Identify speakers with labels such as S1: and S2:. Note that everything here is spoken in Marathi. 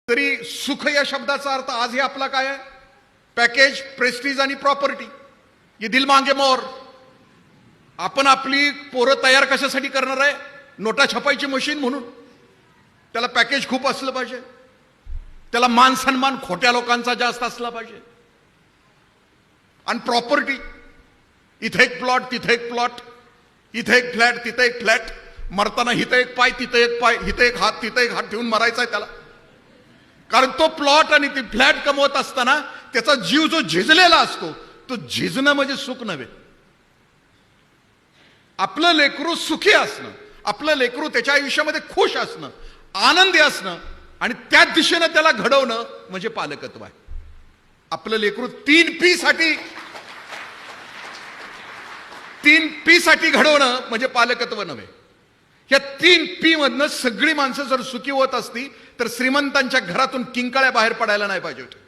S1: तरी सुख या शब्दाचा अर्थ आजही आपला काय आहे? पॅकेज, प्रेस्टीज आणि प्रॉपर्टी. ये दिल मांगे मोर. आपण आपली पोरं तयार कशासाठी करणार आहे? नोटा छापायची मशीन म्हणून. त्याला पॅकेज खूप असलं पाहिजे, त्याला मान सन्मान खोट्या लोकांचा जास्त असला पाहिजे. आणि प्रॉपर्टी, इथे एक प्लॉट, तिथे एक प्लॉट, इथे एक फ्लॅट, तिथे एक फ्लॅट, मरताना इथे एक पाय, तिथे एक पाय, इथे एक हात, तिथे एक हात ठेवून मरायचा आहे त्याला. कारण तो प्लॉट आणि ती फ्लॅट कमवत असताना त्याचा जीव जो झिजलेला असतो, तो झिजणं म्हणजे सुख नव्हे. आपलं लेकरू सुखी असणं, आपलं लेकरू त्याच्या आयुष्यामध्ये खुश असणं, आनंदी असणं आणि त्या दिशेनं त्याला घडवणं म्हणजे पालकत्व आहे. आपलं लेकरू 3P साठी घडवणं म्हणजे पालकत्व नव्हे. या 3P मधनं सगळी माणसं जर सुखी होत असती तर श्रीमंतांच्या घरातून किंकाळ्या बाहेर पडायला नाही पाहिजे होत्या.